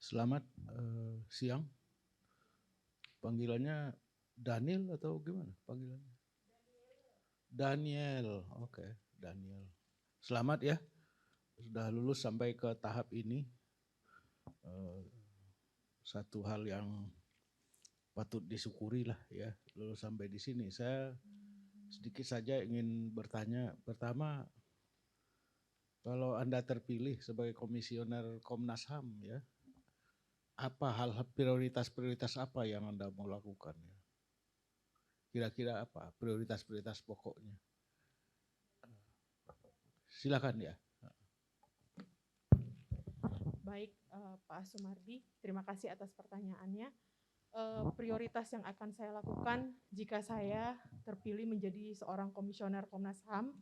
Selamat siang. Panggilannya Daniel atau gimana panggilannya? Daniel. Oke, Daniel. Selamat ya, sudah lulus sampai ke tahap ini. Satu hal yang patut disyukuri lah ya, lulus sampai di sini. Saya sedikit saja ingin bertanya. Pertama, kalau Anda terpilih sebagai komisioner Komnas HAM ya, apa hal prioritas-prioritas apa yang Anda mau lakukan ya? Kira-kira apa prioritas-prioritas pokoknya? Silakan ya. Baik, Pak Sumardi, terima kasih atas pertanyaannya. Prioritas yang akan saya lakukan jika saya terpilih menjadi seorang komisioner Komnas HAM,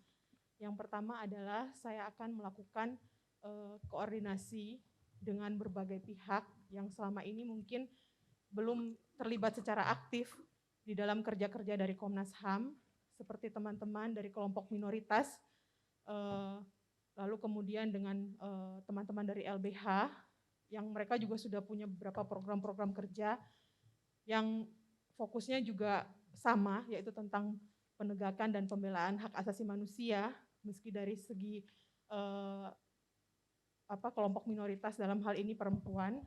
yang pertama adalah saya akan melakukan koordinasi dengan berbagai pihak yang selama ini mungkin belum terlibat secara aktif di dalam kerja-kerja dari Komnas HAM, seperti teman-teman dari kelompok minoritas, lalu kemudian dengan teman-teman dari LBH, yang mereka juga sudah punya beberapa program-program kerja yang fokusnya juga sama, yaitu tentang penegakan dan pembelaan hak asasi manusia, meski dari segi kelompok minoritas, dalam hal ini perempuan.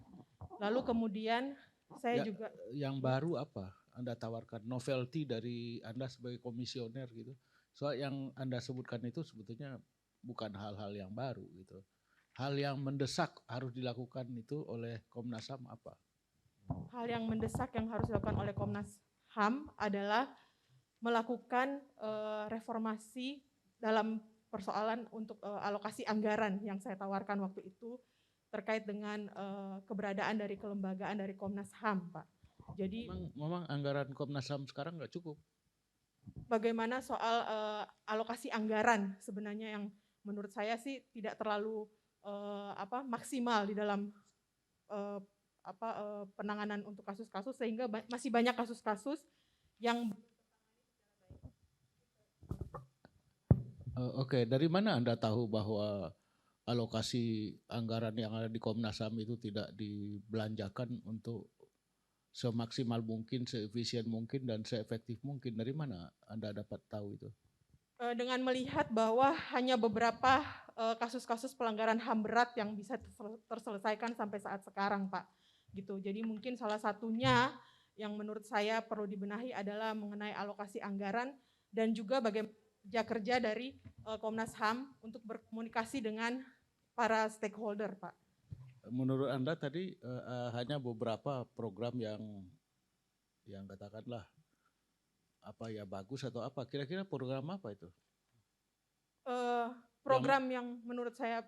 Lalu kemudian saya Ya, juga yang baru apa Anda tawarkan, novelty dari Anda sebagai komisioner gitu. Soal yang Anda sebutkan itu sebetulnya bukan hal-hal yang baru gitu. Hal yang mendesak harus dilakukan itu oleh Komnas HAM apa? hal yang mendesak yang harus dilakukan oleh Komnas HAM adalah melakukan reformasi dalam persoalan untuk alokasi anggaran yang saya tawarkan waktu itu terkait dengan keberadaan dari kelembagaan dari Komnas HAM, Pak. Jadi memang anggaran Komnas HAM sekarang nggak cukup. Bagaimana soal alokasi anggaran sebenarnya yang menurut saya sih tidak terlalu maksimal di dalam penanganan untuk kasus-kasus, sehingga masih banyak kasus-kasus yang Oke, dari mana Anda tahu bahwa alokasi anggaran yang ada di Komnas HAM itu tidak dibelanjakan untuk semaksimal mungkin, seefisien mungkin, dan seefektif mungkin? Dari mana Anda dapat tahu itu? dengan melihat bahwa hanya beberapa kasus-kasus pelanggaran HAM berat yang bisa terselesaikan sampai saat sekarang, Pak. Gitu. Jadi mungkin salah satunya yang menurut saya perlu dibenahi adalah mengenai alokasi anggaran dan juga bagaimana kerja dari Komnas HAM untuk berkomunikasi dengan para stakeholder, Pak. Menurut Anda tadi hanya beberapa program yang katakanlah apa ya bagus atau apa? Kira-kira program apa itu? Program yang menurut saya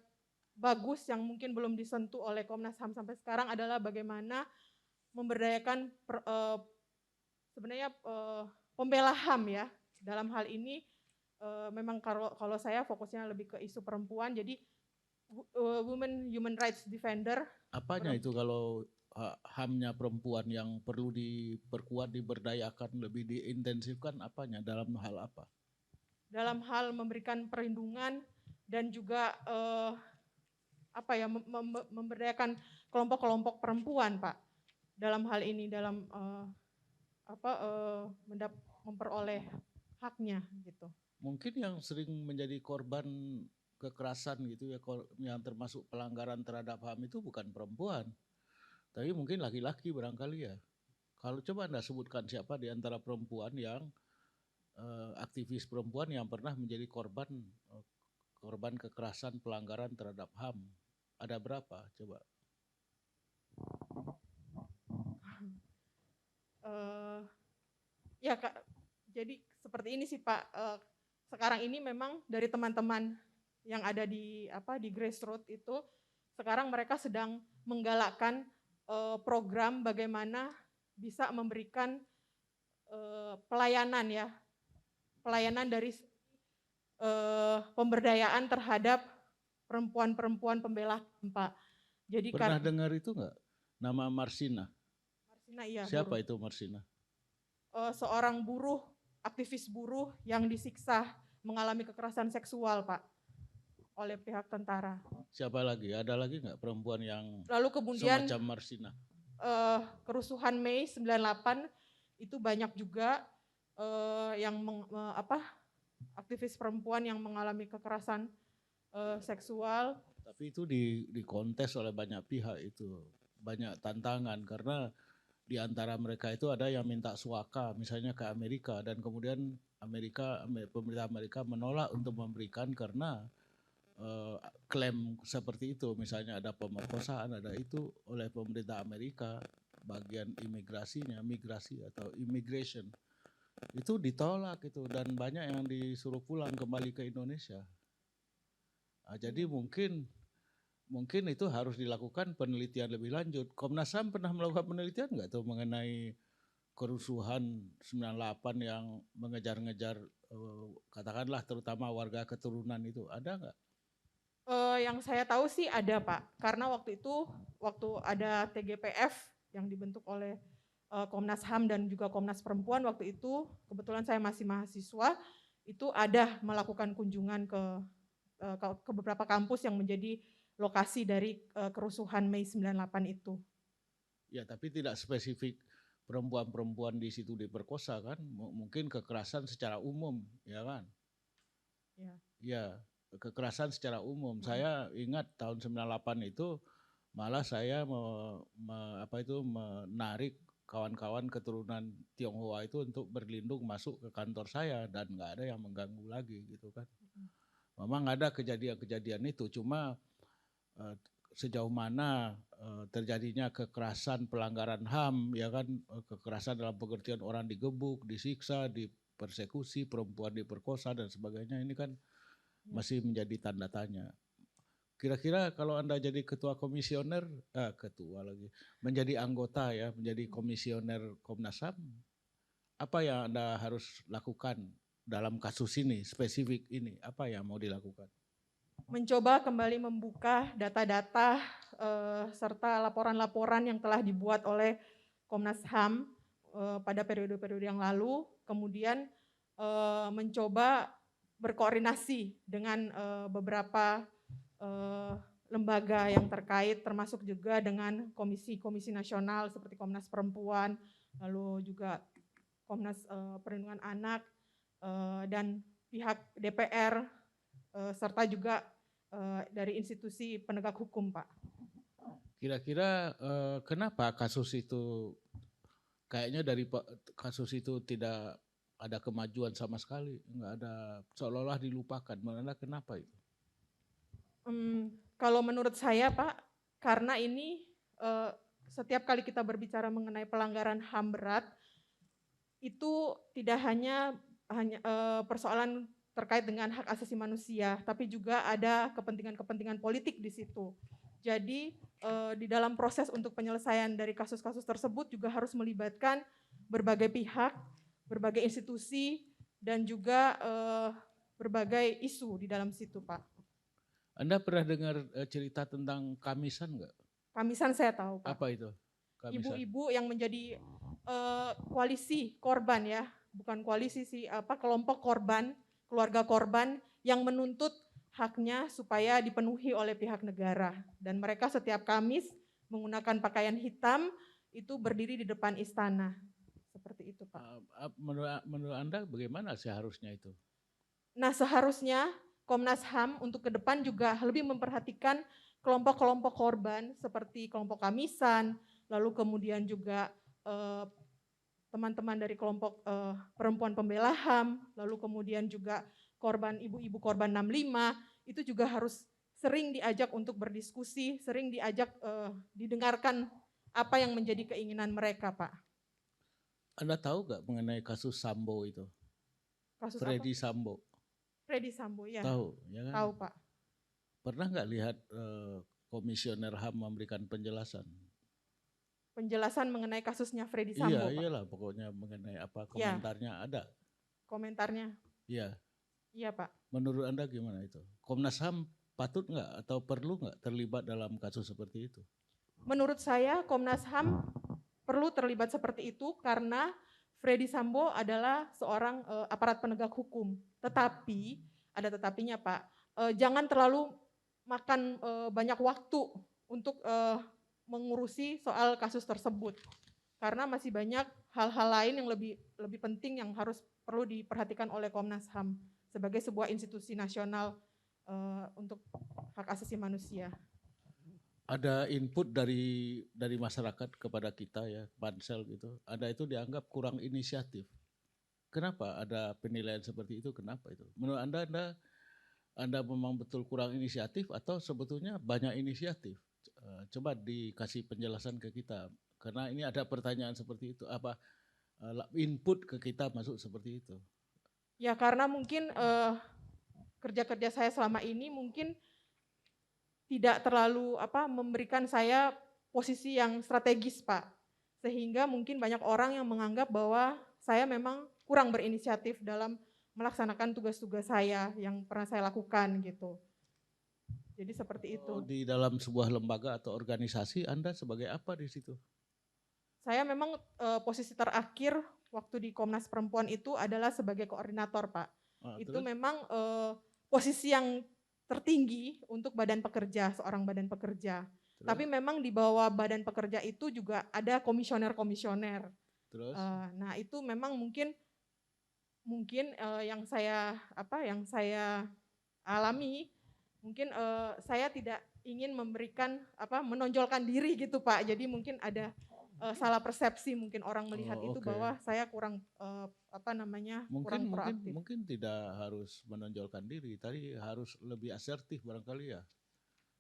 bagus yang mungkin belum disentuh oleh Komnas HAM sampai sekarang adalah bagaimana memberdayakan sebenarnya pembela HAM ya. Dalam hal ini memang kalau saya fokusnya lebih ke isu perempuan, jadi Women Human Rights Defender. Apanya itu kalau HAM-nya perempuan yang perlu diperkuat, diberdayakan, lebih diintensifkan apanya, dalam hal apa? Dalam hal memberikan perlindungan dan juga memberdayakan kelompok-kelompok perempuan, Pak. Dalam hal ini dalam memperoleh haknya gitu. Mungkin yang sering menjadi korban kekerasan gitu ya, yang termasuk pelanggaran terhadap HAM itu bukan perempuan, tapi mungkin laki-laki barangkali ya. Kalau coba Anda sebutkan siapa di antara perempuan yang aktivis perempuan yang pernah menjadi korban kekerasan pelanggaran terhadap HAM, ada berapa? Coba. Ya Kak, jadi seperti ini sih Pak. Sekarang ini memang dari teman-teman yang ada di grassroots itu, sekarang mereka sedang menggalakkan program bagaimana bisa memberikan pelayanan ya, pelayanan dari pemberdayaan terhadap perempuan-perempuan pembela Pak. Jadi pernah dengar itu nggak nama Marsina? Marsina, iya. Siapa buruh. itu Marsina? Seorang buruh, aktivis buruh yang disiksa, mengalami kekerasan seksual, Pak. oleh pihak tentara. Siapa lagi? Ada lagi nggak perempuan yang Lalu kemudian semacam Marsina? kerusuhan Mei 98 itu banyak juga yang aktivis perempuan yang mengalami kekerasan seksual. Tapi itu dikontes oleh banyak pihak itu, banyak tantangan karena di antara mereka itu ada yang minta suaka misalnya ke Amerika dan kemudian pemerintah Amerika menolak untuk memberikan karena klaim seperti itu, misalnya ada pemerkosaan, ada itu oleh pemerintah Amerika, bagian migrasi atau immigration itu ditolak itu dan banyak yang disuruh pulang kembali ke Indonesia. Jadi mungkin itu harus dilakukan penelitian lebih lanjut. Komnas HAM pernah melakukan penelitian nggak tuh mengenai kerusuhan 98 yang mengejar-ngejar katakanlah terutama warga keturunan itu, ada nggak? Yang saya tahu sih ada Pak, karena waktu itu ada TGPF yang dibentuk oleh Komnas HAM dan juga Komnas Perempuan, waktu itu kebetulan saya masih mahasiswa, itu ada melakukan kunjungan ke beberapa kampus yang menjadi lokasi dari kerusuhan Mei 98 itu. Ya, tapi tidak spesifik perempuan-perempuan di situ diperkosa kan, mungkin kekerasan secara umum, ya kan? Ya. Ya, kekerasan secara umum. Saya ingat tahun 98 itu malah saya menarik kawan-kawan keturunan Tionghoa itu untuk berlindung masuk ke kantor saya dan nggak ada yang mengganggu lagi gitu kan. Memang ada kejadian-kejadian itu, cuma sejauh mana terjadinya kekerasan pelanggaran HAM, ya kan, kekerasan dalam pengertian orang digebuk, disiksa, dipersekusi, perempuan diperkosa dan sebagainya, ini kan masih menjadi tanda tanya. Kira-kira kalau Anda jadi ketua komisioner, menjadi anggota ya, menjadi komisioner Komnas HAM, apa yang Anda harus lakukan dalam kasus ini, spesifik ini, apa yang mau dilakukan? Mencoba kembali membuka data-data serta laporan-laporan yang telah dibuat oleh Komnas HAM pada periode-periode yang lalu, kemudian mencoba berkoordinasi dengan beberapa lembaga yang terkait, termasuk juga dengan komisi-komisi nasional seperti Komnas Perempuan, lalu juga Komnas Perlindungan Anak, dan pihak DPR, serta juga dari institusi penegak hukum, Pak. Kira-kira kenapa kasus itu kayaknya dari kasus itu tidak ada kemajuan sama sekali, nggak ada, seolah-olah dilupakan. Menurut kenapa itu? Kalau menurut saya Pak, karena ini setiap kali kita berbicara mengenai pelanggaran HAM berat, itu tidak hanya persoalan terkait dengan hak asasi manusia, tapi juga ada kepentingan-kepentingan politik di situ. Jadi di dalam proses untuk penyelesaian dari kasus-kasus tersebut juga harus melibatkan berbagai pihak, berbagai institusi, dan juga berbagai isu di dalam situ, Pak. Anda pernah dengar cerita tentang Kamisan nggak? Kamisan saya tahu, Pak. Apa itu? Ibu-ibu yang menjadi koalisi korban ya, bukan koalisi sih, kelompok korban, keluarga korban yang menuntut haknya supaya dipenuhi oleh pihak negara. Dan mereka setiap Kamis menggunakan pakaian hitam itu berdiri di depan istana. Seperti itu, Pak. Menurut Anda bagaimana seharusnya itu? Nah, seharusnya Komnas HAM untuk ke depan juga lebih memperhatikan kelompok-kelompok korban seperti kelompok Kamisan, lalu kemudian juga teman-teman dari kelompok perempuan pembela HAM, lalu kemudian juga korban ibu-ibu korban 65, itu juga harus sering diajak untuk berdiskusi, sering diajak didengarkan apa yang menjadi keinginan mereka, Pak. Anda tahu nggak mengenai kasus Sambo itu? Kasus Freddy apa? Sambo. Freddy Sambo, ya. Tahu, ya kan? Tahu, Pak. Pernah nggak lihat komisioner HAM memberikan penjelasan? Penjelasan mengenai kasusnya Freddy Sambo, Iya, Pak? Iyalah pokoknya mengenai apa komentarnya ada. Komentarnya? Iya. Iya, Pak. Menurut Anda gimana itu? Komnas HAM patut nggak atau perlu nggak terlibat dalam kasus seperti itu? Menurut saya Komnas HAM perlu terlibat seperti itu karena Freddy Sambo adalah seorang aparat penegak hukum. Tetapi, ada tetapinya Pak, jangan terlalu makan banyak waktu untuk mengurusi soal kasus tersebut. Karena masih banyak hal-hal lain yang lebih penting yang perlu diperhatikan oleh Komnas HAM sebagai sebuah institusi nasional untuk hak asasi manusia. Ada input dari masyarakat kepada kita ya, pansel gitu. Ada itu dianggap kurang inisiatif. Kenapa ada penilaian seperti itu? Kenapa itu? Menurut Anda memang betul kurang inisiatif atau sebetulnya banyak inisiatif? Coba dikasih penjelasan ke kita. Karena ini ada pertanyaan seperti itu. Apa input ke kita masuk seperti itu? Ya karena mungkin kerja-kerja saya selama ini mungkin tidak terlalu memberikan saya posisi yang strategis, Pak. Sehingga mungkin banyak orang yang menganggap bahwa saya memang kurang berinisiatif dalam melaksanakan tugas-tugas saya yang pernah saya lakukan gitu. Jadi seperti itu. Di dalam sebuah lembaga atau organisasi Anda sebagai apa di situ? Saya memang posisi terakhir waktu di Komnas Perempuan itu adalah sebagai koordinator, Pak. Itu Terus? memang posisi yang tertinggi untuk badan pekerja, seorang badan pekerja. Terus? Tapi memang di bawah badan pekerja itu juga ada komisioner-komisioner. Terus? Nah itu memang mungkin yang saya alami, mungkin saya tidak ingin menonjolkan diri gitu Pak. Jadi mungkin ada salah persepsi mungkin orang melihat itu bahwa saya kurang kurang proaktif. Mungkin tidak harus menonjolkan diri, tadi harus lebih asertif barangkali ya.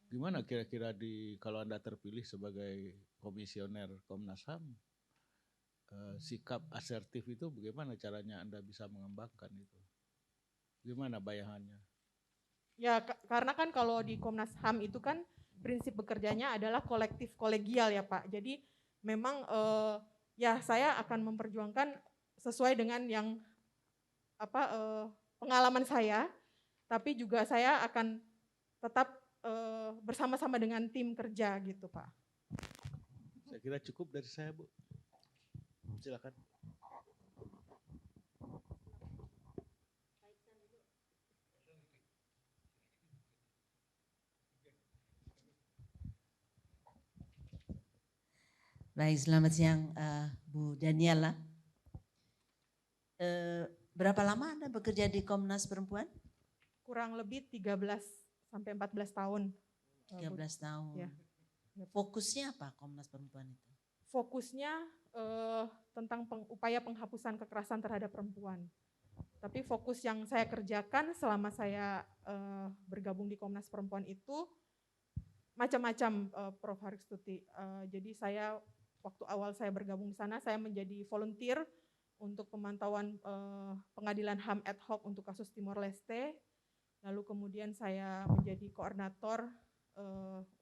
Gimana kira-kira kalau Anda terpilih sebagai komisioner Komnas HAM, sikap asertif itu bagaimana caranya Anda bisa mengembangkan itu? Gimana bayangannya? Ya karena kan kalau di Komnas HAM itu kan prinsip bekerjanya adalah kolektif kolegial ya Pak. Jadi memang ya saya akan memperjuangkan sesuai dengan yang pengalaman saya, tapi juga saya akan tetap bersama-sama dengan tim kerja gitu Pak. Saya kira cukup dari saya Bu. Silakan. Baik, selamat siang Bu Daniela. Berapa lama Anda bekerja di Komnas Perempuan? Kurang lebih 13 sampai 14 tahun. 13 tahun. Ya. Fokusnya apa Komnas Perempuan itu? Fokusnya tentang upaya penghapusan kekerasan terhadap perempuan. Tapi fokus yang saya kerjakan selama saya bergabung di Komnas Perempuan itu macam-macam, Prof. Haristuti. Jadi saya waktu awal saya bergabung di sana, saya menjadi volunteer untuk pemantauan pengadilan HAM ad hoc untuk kasus Timor Leste. Lalu kemudian saya menjadi koordinator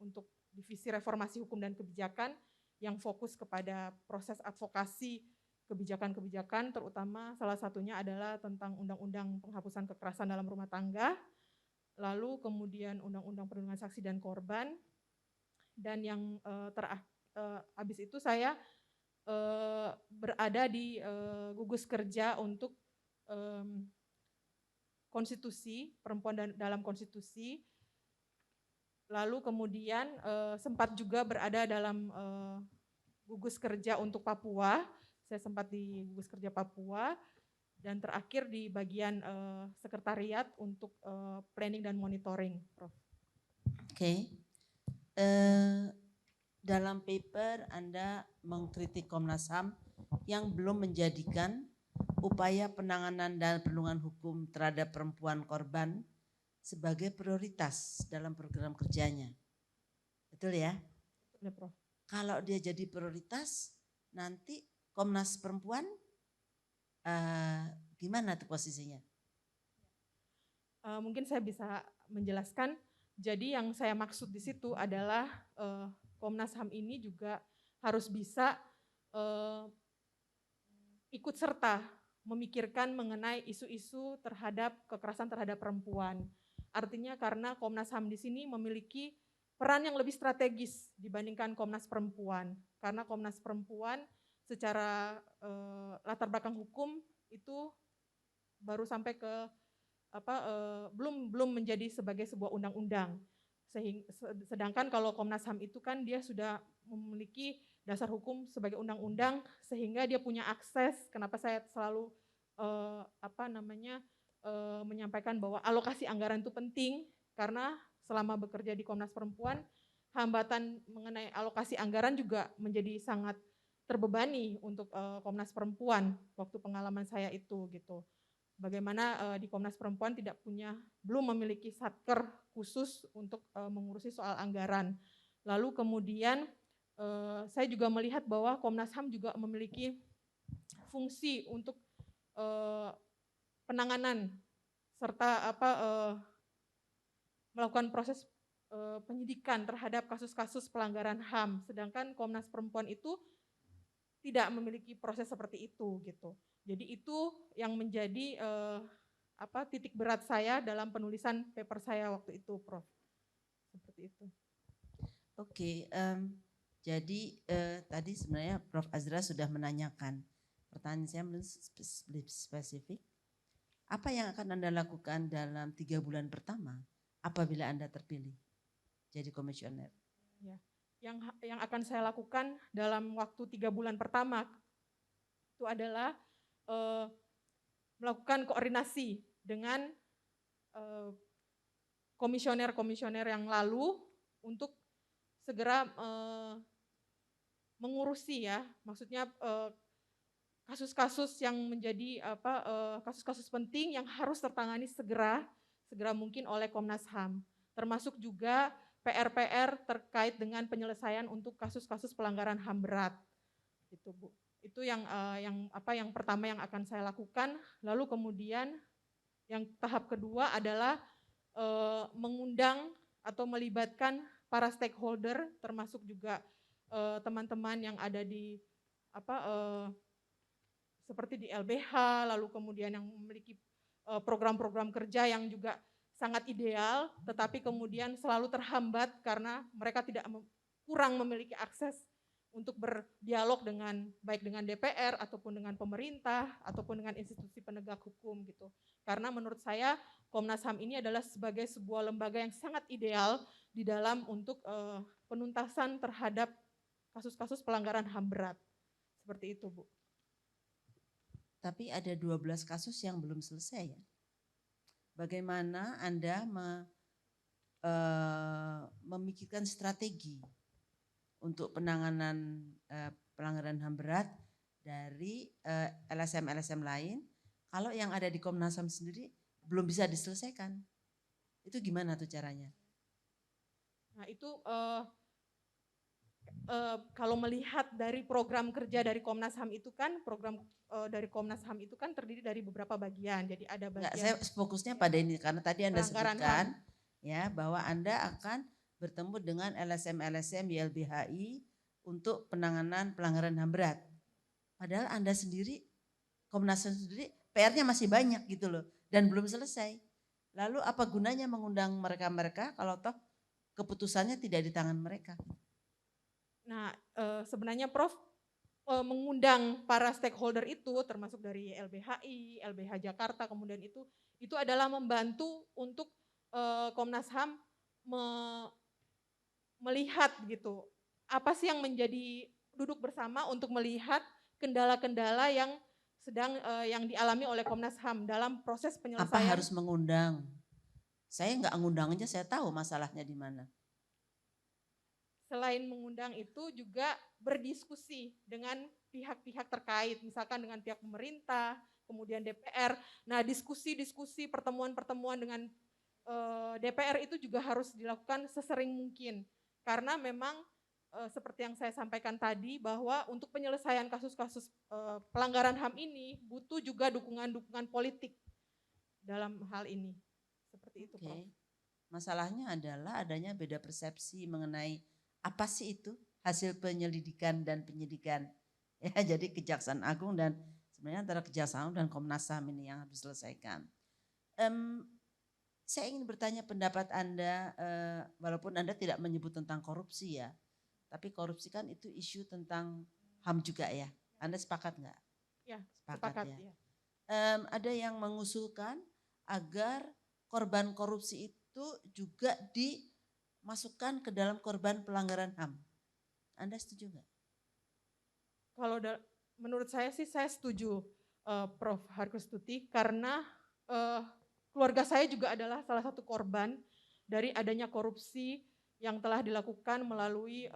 untuk divisi reformasi hukum dan kebijakan yang fokus kepada proses advokasi kebijakan-kebijakan, terutama salah satunya adalah tentang undang-undang penghapusan kekerasan dalam rumah tangga, lalu kemudian undang-undang perlindungan saksi dan korban, dan yang habis itu saya berada di gugus kerja untuk konstitusi, perempuan dalam konstitusi, lalu kemudian sempat juga berada dalam gugus kerja untuk Papua. Saya sempat di gugus kerja Papua dan terakhir di bagian sekretariat untuk planning dan monitoring, Prof. Oke. Dalam paper Anda mengkritik Komnas HAM yang belum menjadikan upaya penanganan dan perlindungan hukum terhadap perempuan korban sebagai prioritas dalam program kerjanya. Betul ya? Betul, Prof. Kalau dia jadi prioritas, nanti Komnas Perempuan gimana tuh posisinya? Mungkin saya bisa menjelaskan. Jadi yang saya maksud di situ adalah Komnas HAM ini juga harus bisa ikut serta memikirkan mengenai isu-isu terhadap kekerasan terhadap perempuan. Artinya karena Komnas HAM di sini memiliki peran yang lebih strategis dibandingkan Komnas Perempuan. Karena Komnas Perempuan secara latar belakang hukum itu baru sampai ke belum menjadi sebagai sebuah undang-undang. Sedangkan kalau Komnas HAM itu kan dia sudah memiliki dasar hukum sebagai undang-undang, sehingga dia punya akses. Kenapa saya selalu menyampaikan bahwa alokasi anggaran itu penting, karena selama bekerja di Komnas Perempuan, hambatan mengenai alokasi anggaran juga menjadi sangat terbebani untuk Komnas Perempuan waktu pengalaman saya itu gitu. Bagaimana di Komnas Perempuan belum memiliki satker khusus untuk mengurusi soal anggaran. Lalu kemudian saya juga melihat bahwa Komnas HAM juga memiliki fungsi untuk penanganan serta melakukan proses penyidikan terhadap kasus-kasus pelanggaran HAM. Sedangkan Komnas Perempuan itu tidak memiliki proses seperti itu gitu. Jadi itu yang menjadi titik berat saya dalam penulisan paper saya waktu itu, Prof. Seperti itu. Oke, jadi tadi sebenarnya Prof. Azra sudah menanyakan. Pertanyaan saya lebih spesifik. Apa yang akan Anda lakukan dalam 3 bulan pertama apabila Anda terpilih jadi komisioner? Ya, yang akan saya lakukan dalam waktu 3 bulan pertama itu adalah melakukan koordinasi dengan komisioner-komisioner yang lalu untuk segera mengurusi ya, maksudnya kasus-kasus yang menjadi kasus-kasus penting yang harus tertangani segera mungkin oleh Komnas HAM, termasuk juga PR-PR terkait dengan penyelesaian untuk kasus-kasus pelanggaran HAM berat. Gitu, Bu. Itu yang pertama yang akan saya lakukan. Lalu kemudian yang tahap kedua adalah mengundang atau melibatkan para stakeholder, termasuk juga teman-teman yang ada di seperti di LBH, lalu kemudian yang memiliki program-program kerja yang juga sangat ideal, tetapi kemudian selalu terhambat karena mereka kurang memiliki akses untuk berdialog baik dengan DPR ataupun dengan pemerintah ataupun dengan institusi penegak hukum gitu. Karena menurut saya Komnas HAM ini adalah sebagai sebuah lembaga yang sangat ideal di dalam untuk penuntasan terhadap kasus-kasus pelanggaran HAM berat. Seperti itu, Bu. Tapi ada 12 kasus yang belum selesai ya. Bagaimana Anda memikirkan strategi untuk penanganan pelanggaran HAM berat dari LSM-LSM lain, kalau yang ada di Komnas HAM sendiri belum bisa diselesaikan? Itu gimana tuh caranya? Nah itu kalau melihat dari program kerja dari Komnas HAM itu kan, dari Komnas HAM itu kan terdiri dari beberapa bagian. Jadi ada bagian. Saya fokusnya pada ini karena tadi Anda sebutkan ya bahwa Anda akan bertemu dengan LSM-LSM YLBHI untuk penanganan pelanggaran HAM berat. Padahal Anda sendiri, Komnas HAM sendiri PR-nya masih banyak gitu loh dan belum selesai. Lalu apa gunanya mengundang mereka-mereka kalau toh keputusannya tidak di tangan mereka? Nah, sebenarnya Prof mengundang para stakeholder itu termasuk dari LBHI, LBH Jakarta, kemudian itu adalah membantu untuk Komnas HAM melihat gitu apa sih yang menjadi duduk bersama untuk melihat kendala-kendala yang yang dialami oleh Komnas HAM dalam proses penyelesaian. Apa harus mengundang? Saya nggak ngundang aja, saya tahu masalahnya di mana. Selain mengundang itu juga berdiskusi dengan pihak-pihak terkait, misalkan dengan pihak pemerintah, kemudian DPR. Nah, diskusi-diskusi, pertemuan-pertemuan dengan DPR itu juga harus dilakukan sesering mungkin. Karena memang seperti yang saya sampaikan tadi, bahwa untuk penyelesaian kasus-kasus pelanggaran HAM ini butuh juga dukungan-dukungan politik dalam hal ini. Seperti itu, Prof. Masalahnya adalah adanya beda persepsi mengenai apa sih itu hasil penyelidikan dan penyidikan. Ya, jadi Kejaksaan Agung dan sebenarnya antara Kejaksaan Agung dan Komnas HAM ini yang harus diselesaikan. Saya ingin bertanya pendapat Anda, walaupun Anda tidak menyebut tentang korupsi ya, tapi korupsi kan itu isu tentang HAM juga ya. Anda sepakat nggak? Ya, sepakat ya. Ada yang mengusulkan agar korban korupsi itu juga dimasukkan ke dalam korban pelanggaran HAM. Anda setuju nggak? Kalau menurut saya sih saya setuju Prof. Harkustuti karena keluarga saya juga adalah salah satu korban dari adanya korupsi yang telah dilakukan melalui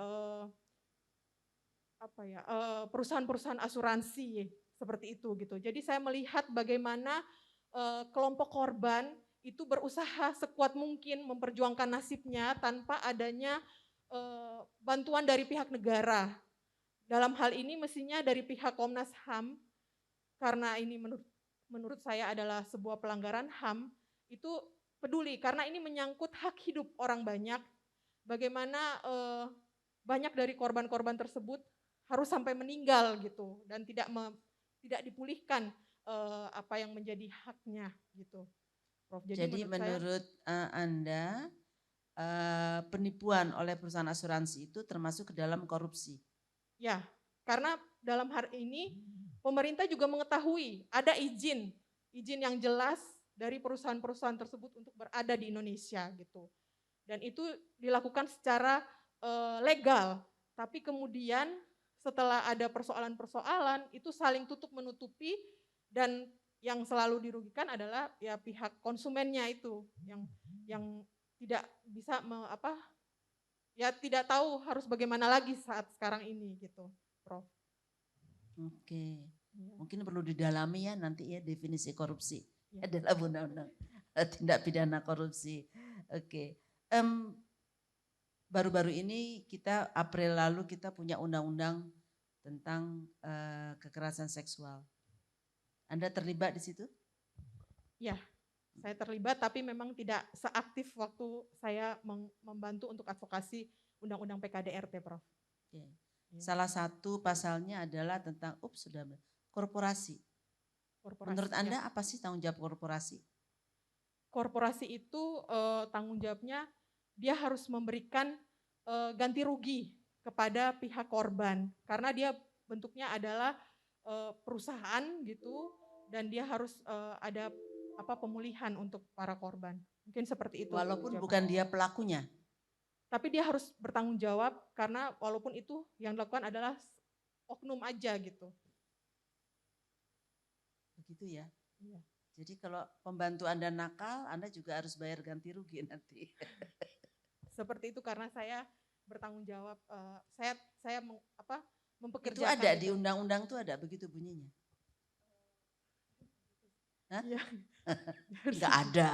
perusahaan-perusahaan asuransi seperti itu gitu. Jadi saya melihat bagaimana kelompok korban itu berusaha sekuat mungkin memperjuangkan nasibnya tanpa adanya bantuan dari pihak negara. Dalam hal ini mestinya dari pihak Komnas HAM, karena ini menurut saya adalah sebuah pelanggaran HAM, itu peduli karena ini menyangkut hak hidup orang banyak. Bagaimana banyak dari korban-korban tersebut harus sampai meninggal gitu dan tidak dipulihkan apa yang menjadi haknya gitu, Prof. Jadi menurut Anda penipuan oleh perusahaan asuransi itu termasuk ke dalam korupsi? Ya, karena dalam hari ini pemerintah juga mengetahui ada izin yang jelas dari perusahaan-perusahaan tersebut untuk berada di Indonesia gitu. Dan itu dilakukan secara legal, tapi kemudian setelah ada persoalan-persoalan itu saling tutup menutupi dan yang selalu dirugikan adalah ya pihak konsumennya itu yang tidak bisa tidak tahu harus bagaimana lagi saat sekarang ini gitu, Prof. Oke, mungkin perlu didalami ya nanti ya definisi korupsi Ya. adalah undang-undang tindak pidana korupsi. Oke, baru-baru ini kita April lalu kita punya undang-undang tentang kekerasan seksual. Anda terlibat di situ? Ya, saya terlibat tapi memang tidak seaktif waktu saya membantu untuk advokasi undang-undang PKDRT, Prof. Oke. Salah satu pasalnya adalah tentang korporasi. Menurut Anda apa sih tanggung jawab korporasi? Korporasi itu tanggung jawabnya dia harus memberikan ganti rugi kepada pihak korban karena dia bentuknya adalah perusahaan gitu dan dia harus ada pemulihan untuk para korban. Mungkin seperti itu. Walaupun bukan dia pelakunya. Tapi dia harus bertanggung jawab karena walaupun itu yang dilakukan adalah oknum aja gitu. Begitu ya? Iya. Jadi kalau pembantu Anda nakal, Anda juga harus bayar ganti rugi nanti. Seperti itu karena saya bertanggung jawab, saya mempekerjakan. Itu ada di undang-undang tuh ada begitu bunyinya? Hah? Iya. Enggak ada.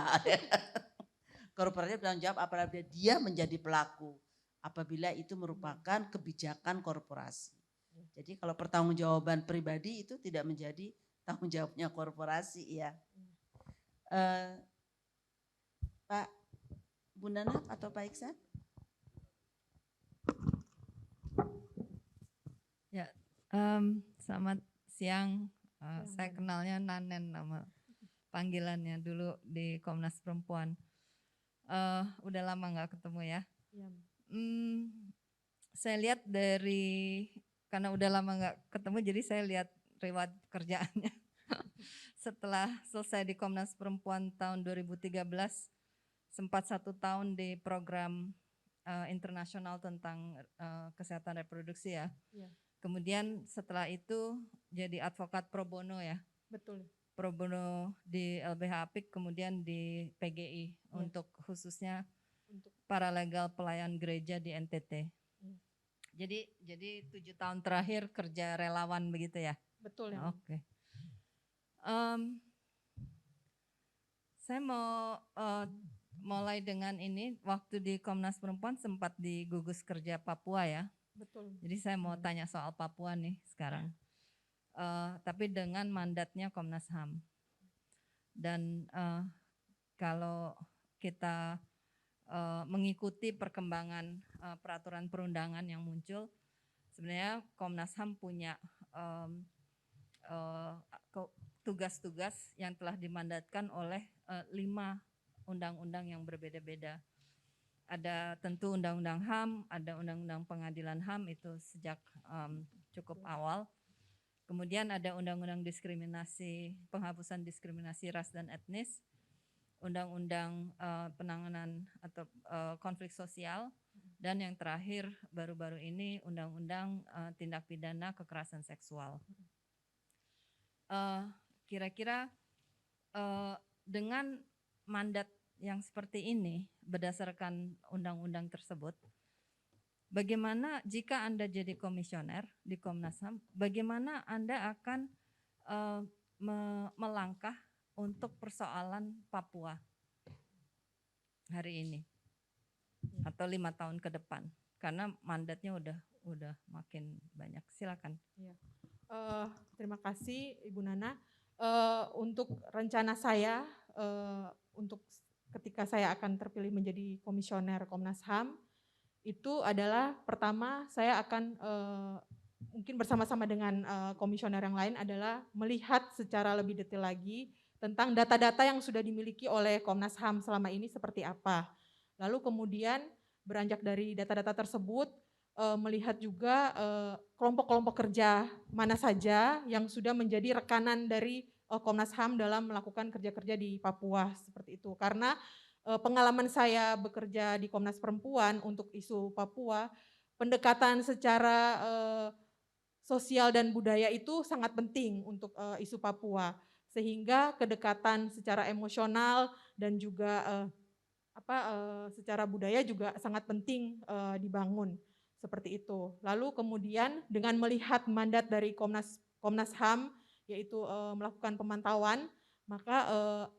Korporasi bertanggung jawab apabila dia menjadi pelaku, apabila itu merupakan kebijakan korporasi. Jadi kalau pertanggungjawaban pribadi itu tidak menjadi tanggung jawabnya korporasi ya. Pak Bu Nana atau Pak Iksan? Ya, selamat siang. Saya kenalnya Nanen nama panggilannya dulu di Komnas Perempuan. Udah lama nggak ketemu ya. Ya. Saya lihat karena udah lama nggak ketemu, jadi saya lihat riwayat kerjaannya. Setelah selesai di Komnas Perempuan tahun 2013, sempat 1 tahun di program internasional tentang kesehatan reproduksi ya. Ya. Kemudian setelah itu jadi advokat pro bono ya. Betul. Pro bono di LBH Apik, kemudian di PGI untuk khususnya untuk paralegal pelayan gereja di NTT. Jadi 7 tahun terakhir kerja relawan begitu ya? Betul ya. Oke. Saya mau mulai dengan ini, waktu di Komnas Perempuan sempat di gugus kerja Papua ya. Betul. Jadi saya mau tanya soal Papua nih sekarang. Tapi dengan mandatnya Komnas HAM. Dan kalau kita mengikuti perkembangan peraturan perundangan yang muncul, sebenarnya Komnas HAM punya tugas-tugas yang telah dimandatkan oleh 5 undang-undang yang berbeda-beda. Ada tentu undang-undang HAM, ada undang-undang pengadilan HAM itu sejak cukup awal. Kemudian ada undang-undang diskriminasi, penghapusan diskriminasi ras dan etnis. undang-undang penanganan atau konflik sosial, dan yang terakhir baru-baru ini undang-undang tindak pidana kekerasan seksual. Kira-kira dengan mandat yang seperti ini berdasarkan undang-undang tersebut, bagaimana jika Anda jadi komisioner di Komnas HAM, bagaimana Anda akan melangkah untuk persoalan Papua hari ini atau 5 tahun ke depan? Karena mandatnya udah makin banyak. Silakan. Ya. Terima kasih Ibu Nana. Untuk rencana saya untuk ketika saya akan terpilih menjadi komisioner Komnas HAM itu adalah pertama saya akan mungkin bersama-sama dengan komisioner yang lain adalah melihat secara lebih detail lagi tentang data-data yang sudah dimiliki oleh Komnas HAM selama ini seperti apa. Lalu kemudian beranjak dari data-data tersebut melihat juga kelompok-kelompok kerja mana saja yang sudah menjadi rekanan dari Komnas HAM dalam melakukan kerja-kerja di Papua seperti itu. Karena pengalaman saya bekerja di Komnas Perempuan untuk isu Papua, pendekatan secara sosial dan budaya itu sangat penting untuk isu Papua. Sehingga kedekatan secara emosional dan juga secara budaya juga sangat penting dibangun seperti itu. Lalu kemudian dengan melihat mandat dari Komnas HAM yaitu melakukan pemantauan, maka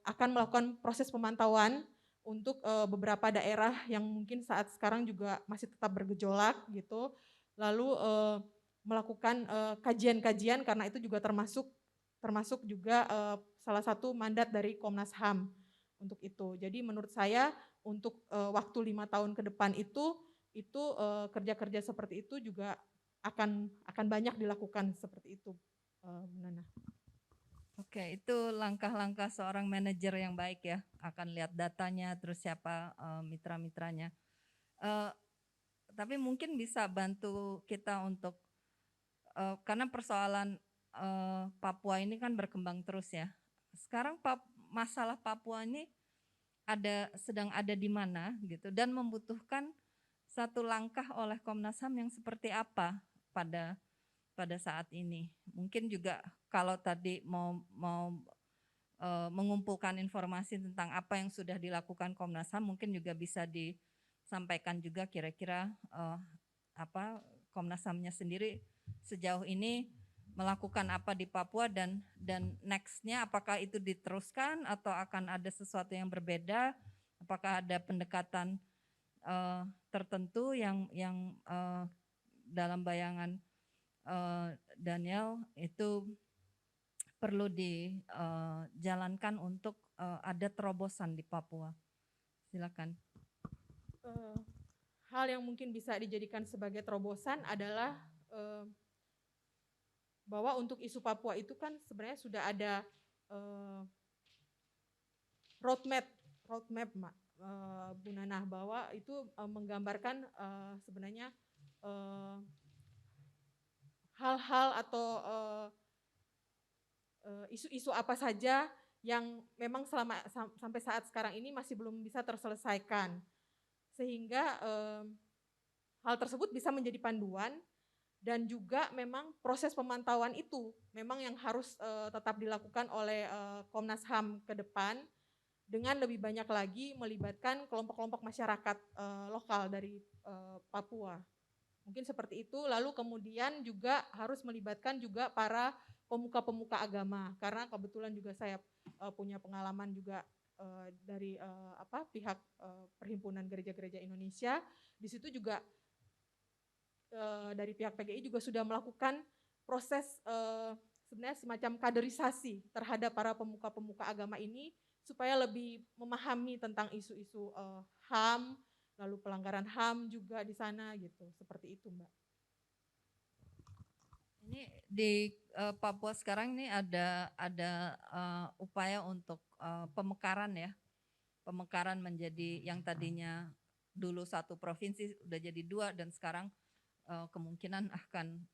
akan melakukan proses pemantauan untuk beberapa daerah yang mungkin saat sekarang juga masih tetap bergejolak gitu. Lalu melakukan kajian-kajian karena itu juga termasuk juga salah satu mandat dari Komnas HAM untuk itu. Jadi menurut saya untuk waktu 5 tahun ke depan itu kerja-kerja seperti itu juga akan banyak dilakukan seperti itu, Bu Nana. Oke, itu langkah-langkah seorang manajer yang baik ya, akan lihat datanya, terus siapa mitra-mitranya. Tapi mungkin bisa bantu kita untuk, karena persoalan Papua ini kan berkembang terus ya. Sekarang masalah Papua ini sedang ada di mana gitu, dan membutuhkan satu langkah oleh Komnas HAM yang seperti apa pada saat ini. Mungkin juga kalau tadi mau mengumpulkan informasi tentang apa yang sudah dilakukan Komnas HAM, mungkin juga bisa disampaikan juga kira-kira Komnas HAM-nya sendiri sejauh ini melakukan apa di Papua dan next-nya apakah itu diteruskan atau akan ada sesuatu yang berbeda, apakah ada pendekatan tertentu yang dalam bayangan Daniel itu perlu dijalankan untuk ada terobosan di Papua. Silakan. Hal yang mungkin bisa dijadikan sebagai terobosan adalah bahwa untuk isu Papua itu kan sebenarnya sudah ada roadmap Bu Nanah, bahwa itu menggambarkan sebenarnya hal-hal atau isu-isu apa saja yang memang sampai saat sekarang ini masih belum bisa terselesaikan, sehingga hal tersebut bisa menjadi panduan. Dan juga memang proses pemantauan itu memang yang harus tetap dilakukan oleh Komnas HAM ke depan dengan lebih banyak lagi melibatkan kelompok-kelompok masyarakat lokal dari Papua. Mungkin seperti itu. Lalu kemudian juga harus melibatkan juga para pemuka-pemuka agama, karena kebetulan juga saya punya pengalaman juga dari pihak Perhimpunan Gereja-Gereja Indonesia. Di situ juga dari pihak PGI juga sudah melakukan proses sebenarnya semacam kaderisasi terhadap para pemuka-pemuka agama ini supaya lebih memahami tentang isu-isu HAM, lalu pelanggaran HAM juga di sana gitu, seperti itu Mbak. Ini di Papua sekarang ini ada upaya untuk pemekaran ya, pemekaran menjadi yang tadinya dulu 1 provinsi udah jadi 2 dan sekarang kemungkinan akan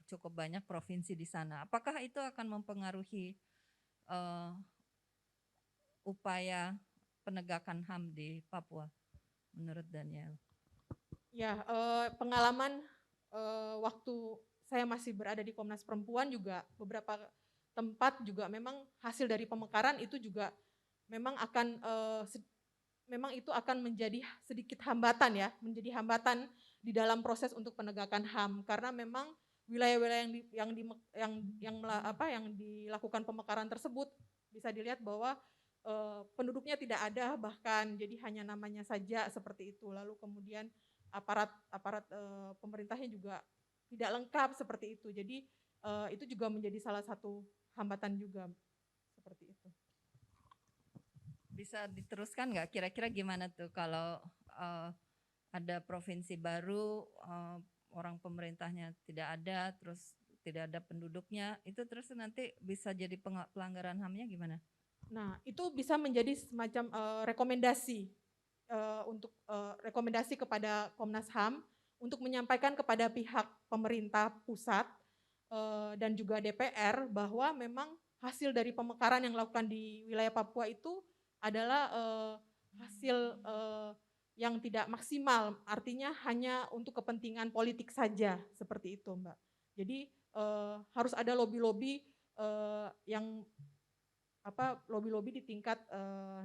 cukup banyak provinsi di sana. Apakah itu akan mempengaruhi upaya penegakan HAM di Papua menurut Daniel? Ya, pengalaman waktu saya masih berada di Komnas Perempuan juga beberapa tempat juga memang hasil dari pemekaran itu juga memang memang itu akan menjadi sedikit hambatan ya, menjadi hambatan di dalam proses untuk penegakan HAM karena memang wilayah-wilayah yang dilakukan pemekaran tersebut bisa dilihat bahwa penduduknya tidak ada bahkan jadi hanya namanya saja seperti itu. Lalu kemudian aparat pemerintahnya juga tidak lengkap seperti itu. Jadi itu juga menjadi salah satu hambatan juga seperti itu. Bisa diteruskan nggak kira-kira gimana tuh kalau ada provinsi baru, orang pemerintahnya tidak ada, terus tidak ada penduduknya, itu terus nanti bisa jadi pelanggaran HAM-nya gimana? Nah, itu bisa menjadi semacam rekomendasi untuk rekomendasi kepada Komnas HAM untuk menyampaikan kepada pihak pemerintah pusat dan juga DPR bahwa memang hasil dari pemekaran yang dilakukan di wilayah Papua itu adalah hasil yang tidak maksimal, artinya hanya untuk kepentingan politik saja seperti itu, Mbak. Jadi harus ada lobby-lobby yang lobby-lobby di tingkat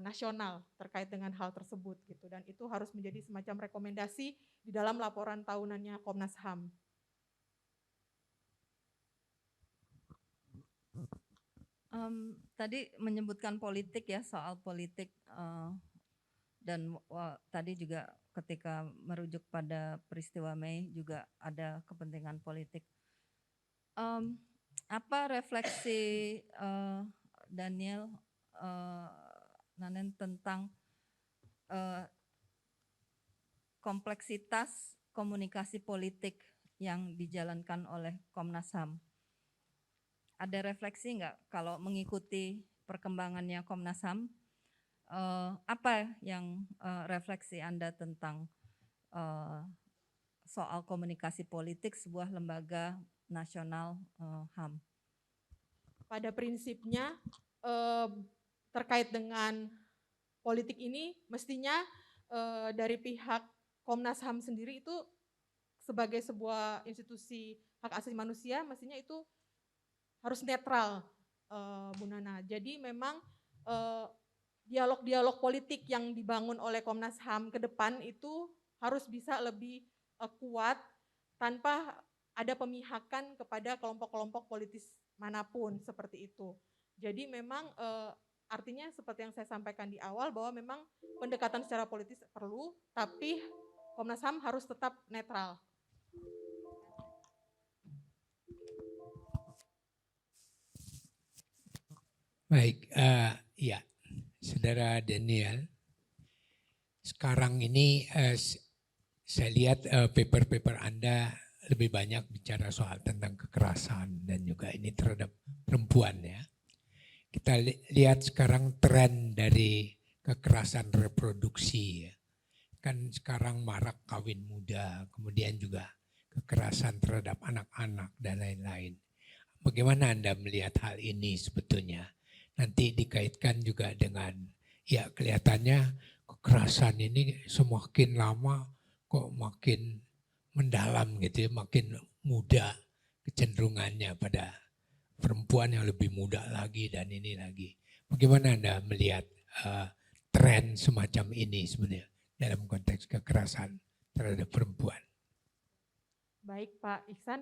nasional terkait dengan hal tersebut gitu, dan itu harus menjadi semacam rekomendasi di dalam laporan tahunannya Komnas HAM. Tadi menyebutkan politik ya, soal politik dan tadi juga ketika merujuk pada peristiwa Mei juga ada kepentingan politik. Apa refleksi Daniel Nanen tentang kompleksitas komunikasi politik yang dijalankan oleh Komnas HAM? Ada refleksi nggak kalau mengikuti perkembangannya Komnas HAM? Apa yang refleksi Anda tentang soal komunikasi politik sebuah lembaga nasional HAM? Pada prinsipnya terkait dengan politik ini mestinya dari pihak Komnas HAM sendiri itu sebagai sebuah institusi hak asasi manusia mestinya itu harus netral, Bu Nana. Jadi memang dialog-dialog politik yang dibangun oleh Komnas HAM ke depan itu harus bisa lebih kuat tanpa ada pemihakan kepada kelompok-kelompok politis manapun seperti itu. Jadi memang artinya seperti yang saya sampaikan di awal bahwa memang pendekatan secara politis perlu, tapi Komnas HAM harus tetap netral. Baik, ya, Saudara Daniel, sekarang ini saya lihat paper-paper Anda lebih banyak bicara soal tentang kekerasan dan juga ini terhadap perempuan ya. Kita lihat sekarang tren dari kekerasan reproduksi ya. Kan sekarang marak kawin muda, kemudian juga kekerasan terhadap anak-anak dan lain-lain. Bagaimana Anda melihat hal ini sebetulnya? Nanti dikaitkan juga dengan, ya kelihatannya kekerasan ini semakin lama kok makin mendalam gitu ya, makin muda kecenderungannya pada perempuan yang lebih muda lagi dan ini lagi. Bagaimana Anda melihat tren semacam ini sebenarnya dalam konteks kekerasan terhadap perempuan? Baik Pak Iksan,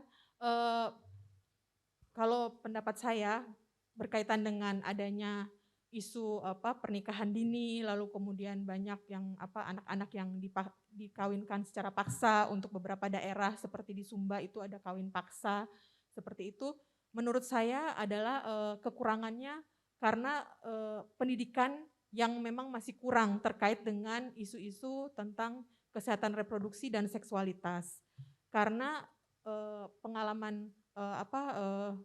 kalau pendapat saya berkaitan dengan adanya isu pernikahan dini, lalu kemudian banyak yang anak-anak yang dikawinkan secara paksa untuk beberapa daerah seperti di Sumba itu ada kawin paksa seperti itu. Menurut saya adalah kekurangannya karena pendidikan yang memang masih kurang terkait dengan isu-isu tentang kesehatan reproduksi dan seksualitas. Karena pengalaman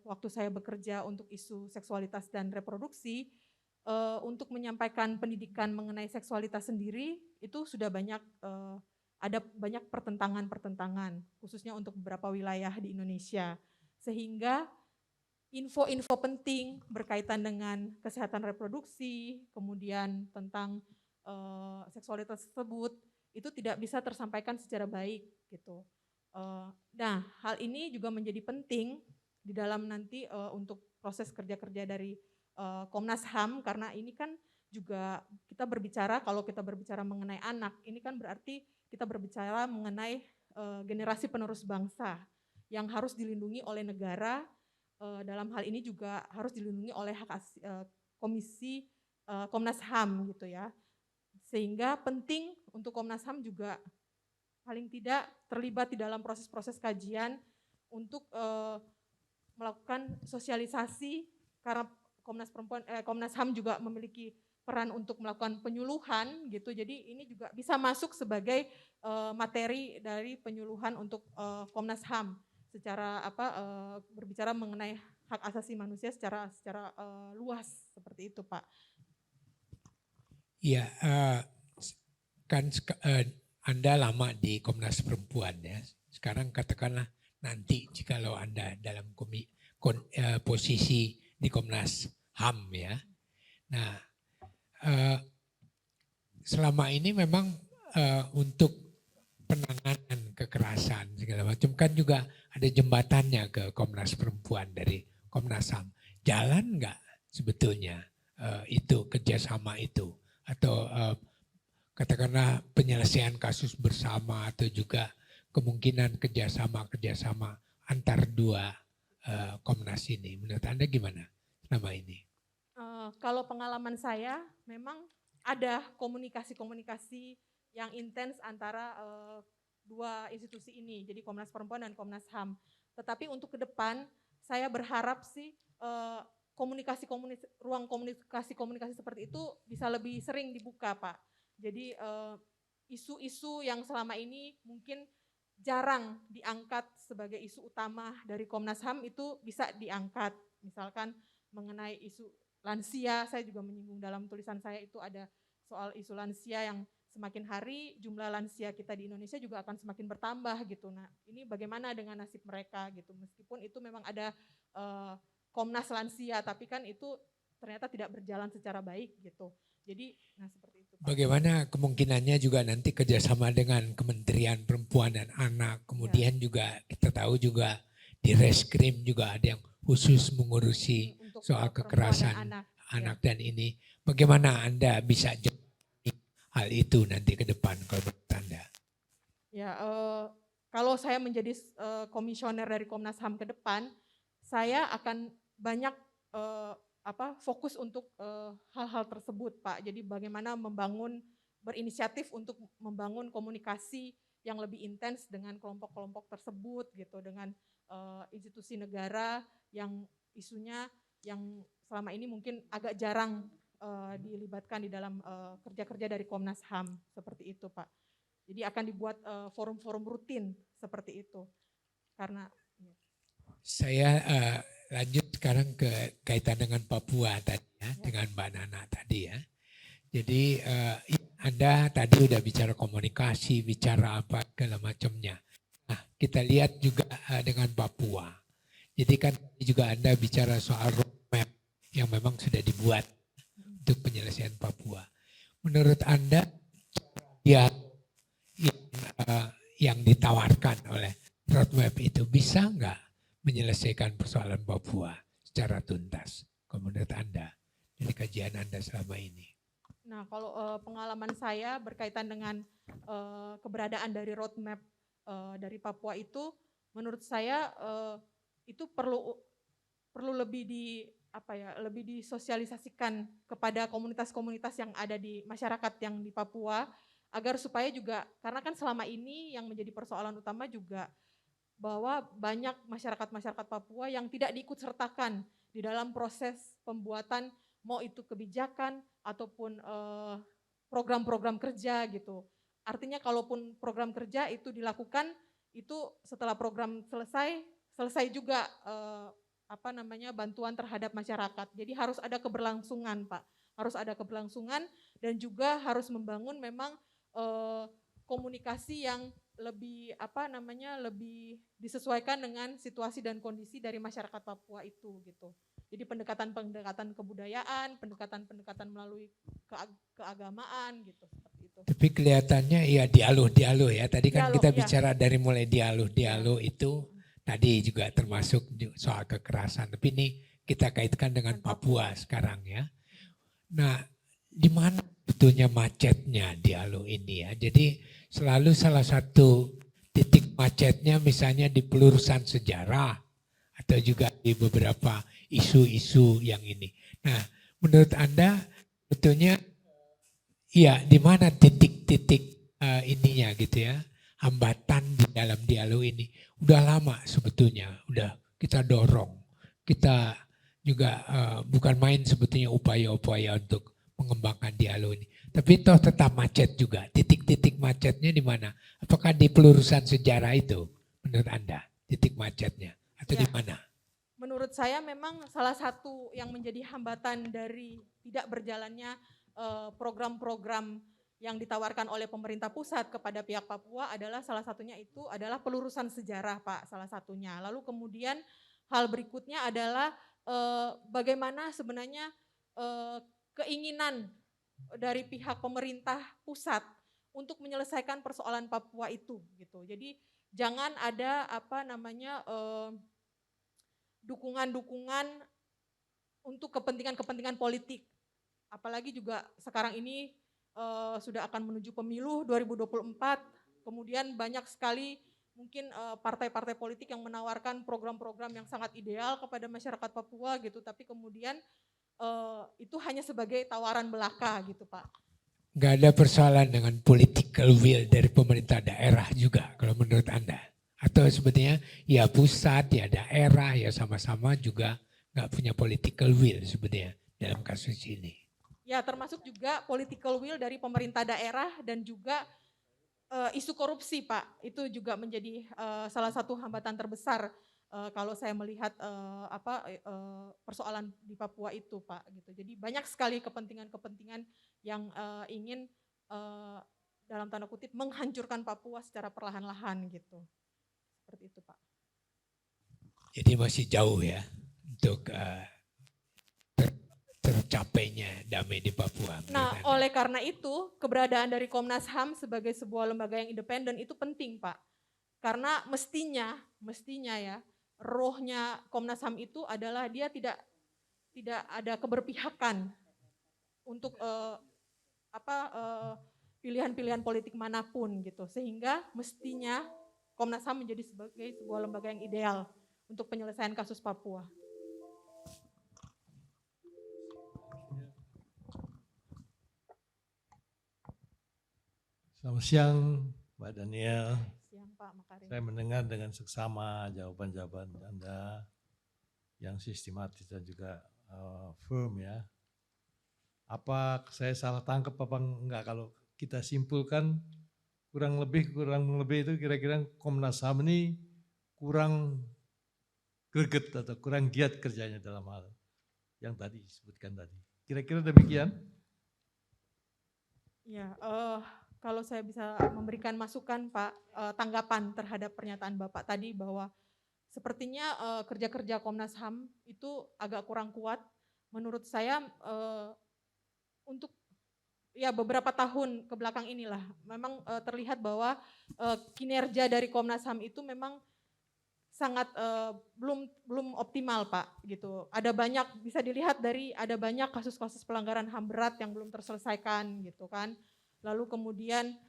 waktu saya bekerja untuk isu seksualitas dan reproduksi, untuk menyampaikan pendidikan mengenai seksualitas sendiri itu sudah banyak ada banyak pertentangan-pertentangan khususnya untuk beberapa wilayah di Indonesia, sehingga info-info penting berkaitan dengan kesehatan reproduksi, kemudian tentang seksualitas tersebut itu tidak bisa tersampaikan secara baik gitu. Nah, hal ini juga menjadi penting di dalam nanti untuk proses kerja-kerja dari Komnas HAM, karena ini kan juga kita berbicara, kalau kita berbicara mengenai anak, ini kan berarti kita berbicara mengenai generasi penerus bangsa yang harus dilindungi oleh negara. Dalam hal ini juga harus dilindungi oleh Komisi Komnas HAM gitu ya. Sehingga penting untuk Komnas HAM juga paling tidak terlibat di dalam proses-proses kajian untuk melakukan sosialisasi, karena Komnas HAM juga memiliki peran untuk melakukan penyuluhan gitu. Jadi ini juga bisa masuk sebagai materi dari penyuluhan untuk Komnas HAM secara berbicara mengenai hak asasi manusia secara luas seperti itu, Pak. Iya, kan Anda lama di Komnas Perempuan ya. Sekarang katakanlah nanti jikalau Anda dalam posisi di Komnas HAM ya. Nah, selama ini memang untuk penanganan kekerasan segala macam kan juga ada jembatannya ke Komnas Perempuan dari Komnas HAM. Jalan nggak sebetulnya itu kerjasama itu, atau katakanlah penyelesaian kasus bersama, atau juga kemungkinan kerjasama antar dua Komnas ini. Menurut Anda gimana selama ini? Kalau pengalaman saya memang ada komunikasi yang intens antara dua institusi ini, jadi Komnas Perempuan dan Komnas HAM. Tetapi untuk ke depan saya berharap sih ruang komunikasi seperti itu bisa lebih sering dibuka, Pak. Jadi isu-isu yang selama ini mungkin jarang diangkat sebagai isu utama dari Komnas HAM itu bisa diangkat. Misalkan mengenai isu lansia, saya juga menyinggung dalam tulisan saya itu ada soal isu lansia yang semakin hari jumlah lansia kita di Indonesia juga akan semakin bertambah gitu. Nah, ini bagaimana dengan nasib mereka gitu. Meskipun itu memang ada Komnas Lansia, tapi kan itu ternyata tidak berjalan secara baik gitu. Jadi, nah seperti itu, Pak. Bagaimana kemungkinannya juga nanti kerjasama dengan Kementerian Perempuan dan Anak, kemudian juga kita tahu juga di Reskrim juga ada yang khusus mengurusi untuk soal kekerasan dan anak dan ini. Bagaimana Anda bisa hal itu nanti ke depan kalau menurut Anda? Ya, kalau saya menjadi komisioner dari Komnas HAM ke depan, saya akan banyak fokus untuk hal-hal tersebut, Pak. Jadi bagaimana berinisiatif untuk membangun komunikasi yang lebih intens dengan kelompok-kelompok tersebut gitu, dengan institusi negara yang isunya yang selama ini mungkin agak jarang dilibatkan di dalam kerja-kerja dari Komnas HAM, seperti itu, Pak. Jadi akan dibuat forum-forum rutin seperti itu. Karena saya lanjut sekarang ke kaitan dengan Papua tadi ya, dengan Mbak Nana tadi ya. Jadi Anda tadi udah bicara komunikasi, bicara apa segala macamnya. Nah, kita lihat juga dengan Papua. Jadi kan juga Anda bicara soal roadmap yang memang sudah dibuat untuk penyelesaian Papua. Menurut Anda yang ditawarkan oleh roadmap itu bisa nggak menyelesaikan persoalan Papua secara tuntas? Menurut Anda, dari kajian Anda selama ini? Nah, kalau pengalaman saya berkaitan dengan keberadaan dari roadmap dari Papua itu, menurut saya itu perlu lebih lebih disosialisasikan kepada komunitas-komunitas yang ada di masyarakat yang di Papua, agar supaya juga, karena kan selama ini yang menjadi persoalan utama juga bahwa banyak masyarakat Papua yang tidak diikut sertakan di dalam proses pembuatan, mau itu kebijakan ataupun program-program kerja gitu. Artinya kalaupun program kerja itu dilakukan, itu setelah program selesai juga bantuan terhadap masyarakat. Jadi harus ada keberlangsungan, Pak. Harus ada keberlangsungan dan juga harus membangun memang komunikasi yang lebih lebih disesuaikan dengan situasi dan kondisi dari masyarakat Papua itu gitu. Jadi pendekatan-pendekatan kebudayaan, pendekatan-pendekatan melalui keagamaan gitu, seperti itu. Tapi kelihatannya ya dialog ya. Tadi kan Dialog, kita iya. bicara dari mulai dialog itu tadi juga termasuk soal kekerasan. Tapi ini kita kaitkan dengan Papua sekarang ya. Nah, di mana sebetulnya macetnya dialog ini ya. Jadi selalu salah satu titik macetnya misalnya di pelurusan sejarah atau juga di beberapa isu-isu yang ini. Nah, menurut Anda sebetulnya iya di mana titik-titik ininya gitu ya, hambatan di dalam dialog ini. Udah lama sebetulnya, udah kita dorong. Kita juga bukan main sebetulnya upaya-upaya untuk mengembangkan dialog ini. Tapi toh tetap macet juga. Titik-titik macetnya di mana? Apakah di pelurusan sejarah itu menurut Anda titik macetnya atau di mana? Menurut saya memang salah satu yang menjadi hambatan dari tidak berjalannya program-program yang ditawarkan oleh pemerintah pusat kepada pihak Papua adalah salah satunya itu adalah pelurusan sejarah, Pak, salah satunya. Lalu kemudian hal berikutnya adalah bagaimana sebenarnya keinginan dari pihak pemerintah pusat untuk menyelesaikan persoalan Papua itu gitu. Jadi jangan ada dukungan-dukungan untuk kepentingan-kepentingan politik. Apalagi juga sekarang ini sudah akan menuju pemilu 2024, kemudian banyak sekali mungkin partai-partai politik yang menawarkan program-program yang sangat ideal kepada masyarakat Papua gitu, tapi kemudian itu hanya sebagai tawaran belaka gitu, Pak. Gak ada persoalan dengan political will dari pemerintah daerah juga kalau menurut Anda? Atau sebetulnya ya pusat, ya daerah, ya sama-sama juga gak punya political will sebetulnya dalam kasus ini? Ya termasuk juga political will dari pemerintah daerah dan juga isu korupsi, Pak. Itu juga menjadi salah satu hambatan terbesar kalau saya melihat persoalan di Papua itu, Pak. Gitu. Jadi banyak sekali kepentingan-kepentingan yang ingin dalam tanda kutip menghancurkan Papua secara perlahan-lahan gitu. Seperti itu, Pak. Jadi masih jauh ya untuk tercapainya damai di Papua. Nah, oleh karena itu keberadaan dari Komnas HAM sebagai sebuah lembaga yang independen itu penting, Pak. Karena mestinya ya rohnya Komnas HAM itu adalah dia tidak ada keberpihakan untuk pilihan-pilihan politik manapun gitu. Sehingga mestinya Komnas HAM menjadi sebagai sebuah lembaga yang ideal untuk penyelesaian kasus Papua. Selamat siang, Mbak Daniel. Siang, Pak Makarim. Saya mendengar dengan seksama jawaban-jawaban Anda yang sistematis dan juga firm ya. Apa saya salah tangkap apa enggak kalau kita simpulkan kurang lebih itu kira-kira Komnas HAM ini kurang greget atau kurang giat kerjanya dalam hal yang tadi disebutkan tadi. Kira-kira demikian? Ya, kalau saya bisa memberikan masukan Pak, tanggapan terhadap pernyataan Bapak tadi bahwa sepertinya kerja-kerja Komnas HAM itu agak kurang kuat. Menurut saya untuk ya beberapa tahun ke belakang inilah memang terlihat bahwa kinerja dari Komnas HAM itu memang sangat belum optimal, Pak, gitu. Ada banyak, bisa dilihat dari ada banyak kasus-kasus pelanggaran HAM berat yang belum terselesaikan gitu kan. Lalu kemudian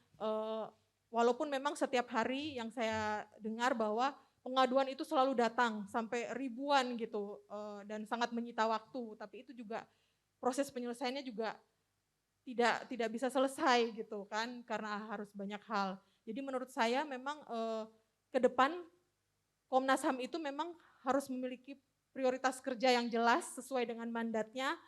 walaupun memang setiap hari yang saya dengar bahwa pengaduan itu selalu datang sampai ribuan gitu dan sangat menyita waktu, tapi itu juga proses penyelesaiannya juga tidak bisa selesai gitu kan karena harus banyak hal. Jadi menurut saya memang ke depan Komnas HAM itu memang harus memiliki prioritas kerja yang jelas sesuai dengan mandatnya.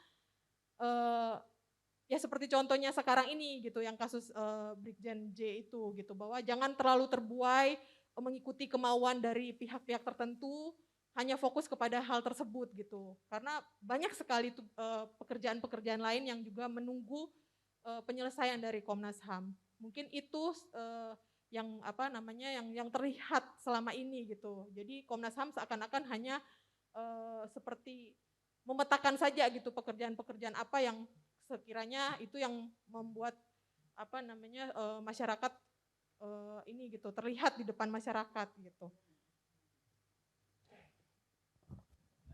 Ya seperti contohnya sekarang ini gitu yang kasus Brigjen J itu gitu, bahwa jangan terlalu terbuai mengikuti kemauan dari pihak-pihak tertentu, hanya fokus kepada hal tersebut gitu. Karena banyak sekali pekerjaan-pekerjaan lain yang juga menunggu penyelesaian dari Komnas HAM. Mungkin itu yang yang terlihat selama ini gitu. Jadi Komnas HAM seakan-akan hanya seperti memetakan saja gitu pekerjaan-pekerjaan apa yang sekiranya itu yang membuat masyarakat ini gitu terlihat di depan masyarakat gitu.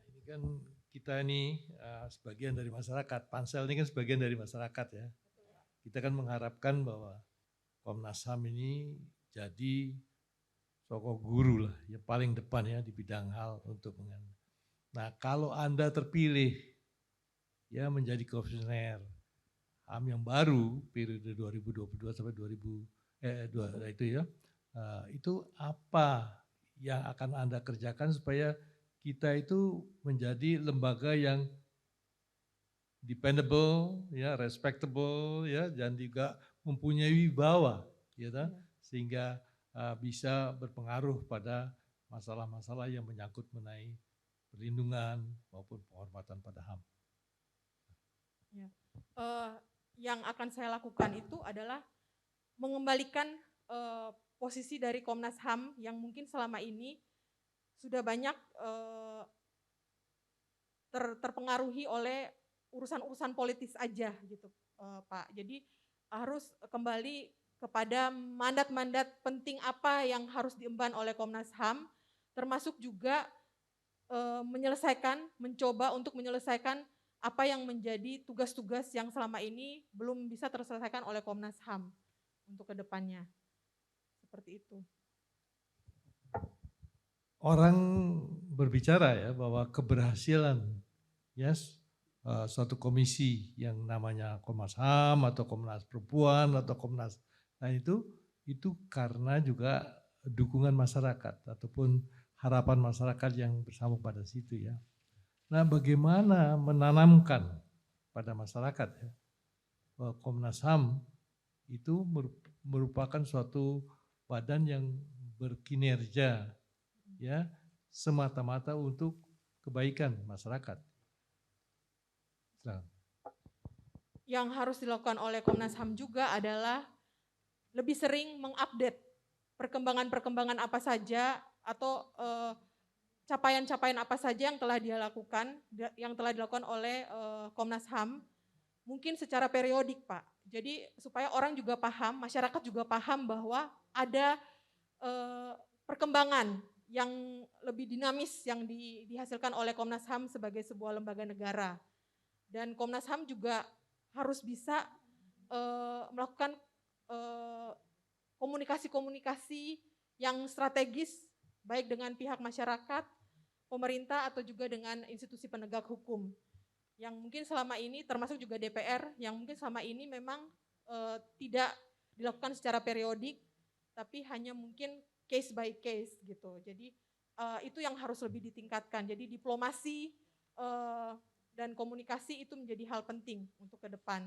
Ini kan kita ini sebagian dari masyarakat, Pansel ini kan sebagian dari masyarakat ya. Kita kan mengharapkan bahwa Komnas HAM ini jadi tokoh guru lah, yang paling depan ya di bidang hal untuk mengenai. Nah kalau Anda terpilih ya menjadi komisioner HAM yang baru periode 2022 sampai 2000 itu ya, itu apa yang akan Anda kerjakan supaya kita itu menjadi lembaga yang dependable, ya, respectable, ya, dan juga mempunyai wibawa, ya, sehingga bisa berpengaruh pada masalah-masalah yang menyangkut mengenai perlindungan maupun penghormatan pada HAM. Ya. Yang akan saya lakukan itu adalah mengembalikan posisi dari Komnas HAM yang mungkin selama ini sudah banyak terpengaruhi oleh urusan-urusan politis aja gitu, Pak. Jadi harus kembali kepada mandat-mandat penting apa yang harus diemban oleh Komnas HAM, termasuk juga mencoba untuk menyelesaikan apa yang menjadi tugas-tugas yang selama ini belum bisa terselesaikan oleh Komnas HAM untuk kedepannya. Seperti itu. Orang berbicara ya bahwa keberhasilan suatu komisi yang namanya Komnas HAM atau Komnas Perempuan atau Komnas lain itu karena juga dukungan masyarakat ataupun harapan masyarakat yang bersama pada situ ya. Nah, bagaimana menanamkan pada masyarakat ya bahwa Komnas HAM itu merupakan suatu badan yang berkinerja ya semata-mata untuk kebaikan masyarakat. Selamat. Yang harus dilakukan oleh Komnas HAM juga adalah lebih sering mengupdate perkembangan-perkembangan apa saja atau capaian-capaian apa saja yang telah dilakukan oleh Komnas HAM, mungkin secara periodik, Pak. Jadi supaya orang juga paham, masyarakat juga paham bahwa ada perkembangan yang lebih dinamis yang dihasilkan oleh Komnas HAM sebagai sebuah lembaga negara. Dan Komnas HAM juga harus bisa melakukan komunikasi-komunikasi yang strategis baik dengan pihak masyarakat, pemerintah atau juga dengan institusi penegak hukum. Yang mungkin selama ini termasuk juga DPR yang mungkin selama ini memang tidak dilakukan secara periodik tapi hanya mungkin case by case gitu. Jadi itu yang harus lebih ditingkatkan. Jadi diplomasi dan komunikasi itu menjadi hal penting untuk ke depan.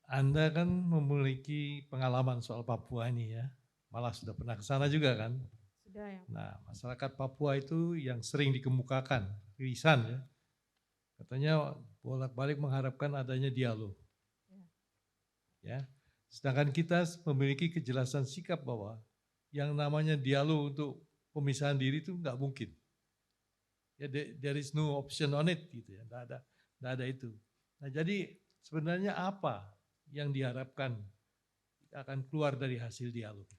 Anda kan memiliki pengalaman soal Papua ini ya, malah sudah pernah ke sana juga kan? Sudah ya. Nah, masyarakat Papua itu yang sering dikemukakan, irisan ya, katanya bolak-balik mengharapkan adanya dialog. Ya, sedangkan kita memiliki kejelasan sikap bahwa yang namanya dialog untuk pemisahan diri itu nggak mungkin. Ya, there is no option on it gitu ya, nggak ada itu. Nah, jadi sebenarnya apa yang diharapkan akan keluar dari hasil dialog?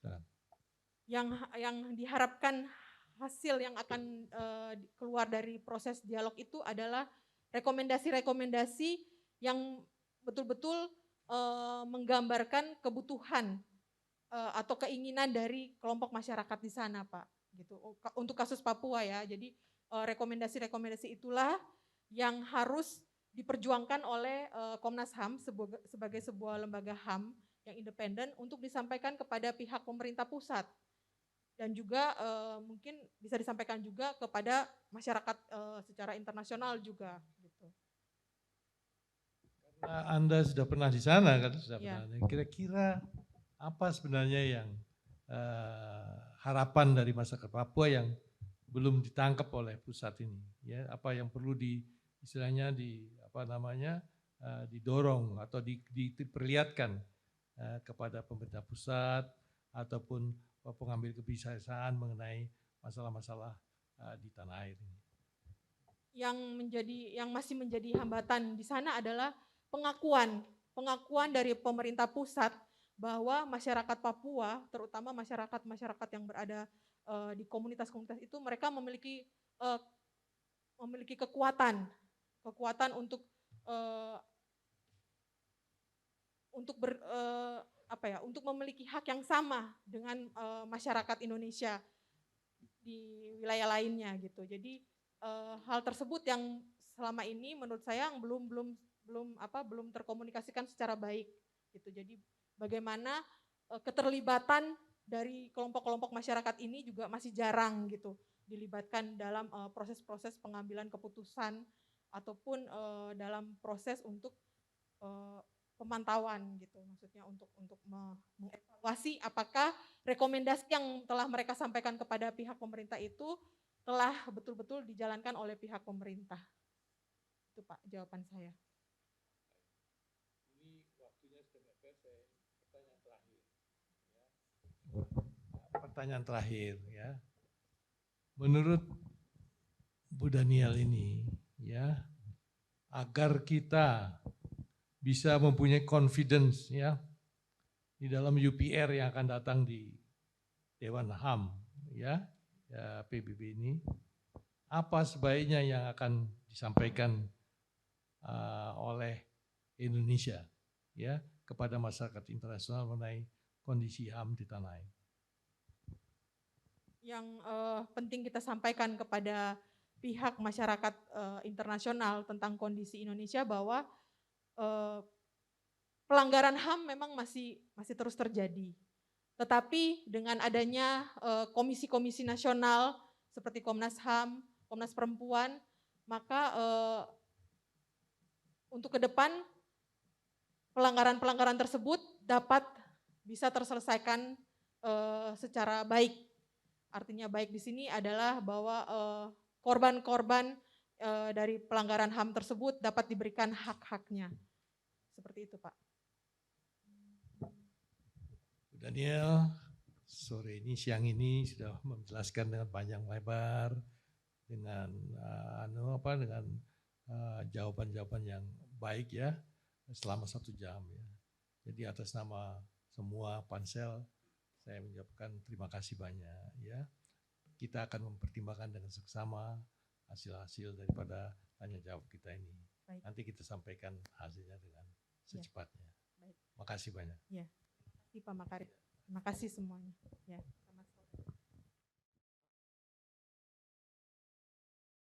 Nah. Yang diharapkan hasil yang akan keluar dari proses dialog itu adalah rekomendasi-rekomendasi yang betul-betul menggambarkan kebutuhan atau keinginan dari kelompok masyarakat di sana, Pak. Gitu. Untuk kasus Papua ya. Jadi rekomendasi-rekomendasi itulah yang harus diperjuangkan oleh Komnas HAM sebagai sebuah lembaga HAM yang independen untuk disampaikan kepada pihak pemerintah pusat dan juga mungkin bisa disampaikan juga kepada masyarakat secara internasional juga gitu. Karena Anda sudah pernah di sana kan, Ya. Kira-kira apa sebenarnya yang harapan dari masyarakat Papua yang belum ditangkap oleh pusat ini? Ya, apa yang perlu istilahnya didorong atau diperlihatkan kepada pemerintah pusat ataupun pengambil kebijakan mengenai masalah-masalah di tanah air ini. Yang masih menjadi hambatan di sana adalah pengakuan dari pemerintah pusat bahwa masyarakat Papua, terutama masyarakat yang berada di komunitas-komunitas itu, mereka memiliki kekuatan untuk untuk memiliki hak yang sama dengan masyarakat Indonesia di wilayah lainnya gitu. Jadi hal tersebut yang selama ini menurut saya yang belum terkomunikasikan secara baik gitu. Jadi bagaimana keterlibatan dari kelompok-kelompok masyarakat ini juga masih jarang gitu dilibatkan dalam proses-proses pengambilan keputusan ataupun dalam proses untuk pemantauan gitu, maksudnya untuk mengevaluasi apakah rekomendasi yang telah mereka sampaikan kepada pihak pemerintah itu telah betul-betul dijalankan oleh pihak pemerintah. Itu Pak jawaban saya. Ini waktunya sudah mepet, pertanyaan terakhir. Ya. Pertanyaan terakhir ya. Menurut Bu Daniel ini ya, agar kita bisa mempunyai confidence ya di dalam UPR yang akan datang di Dewan HAM ya PBB ini, apa sebaiknya yang akan disampaikan oleh Indonesia ya kepada masyarakat internasional mengenai kondisi HAM di tanah air? Yang penting kita sampaikan kepada pihak masyarakat internasional tentang kondisi Indonesia bahwa pelanggaran HAM memang masih terus terjadi. Tetapi dengan adanya komisi-komisi nasional seperti Komnas HAM, Komnas Perempuan, maka untuk ke depan pelanggaran-pelanggaran tersebut bisa terselesaikan secara baik. Artinya baik di sini adalah bahwa korban-korban dari pelanggaran HAM tersebut dapat diberikan hak-haknya. Seperti itu, Pak. Daniel, siang ini sudah menjelaskan dengan panjang lebar dengan jawaban-jawaban yang baik ya selama 1 jam ya. Jadi atas nama semua pansel saya mengucapkan terima kasih banyak ya. Kita akan mempertimbangkan dengan seksama hasil-hasil daripada tanya jawab kita ini. Baik. Nanti kita sampaikan hasilnya dengan secepatnya. Baik. Makasih banyak. Ya. Terima kasih Pak Makarim. Terima kasih semuanya. Ya.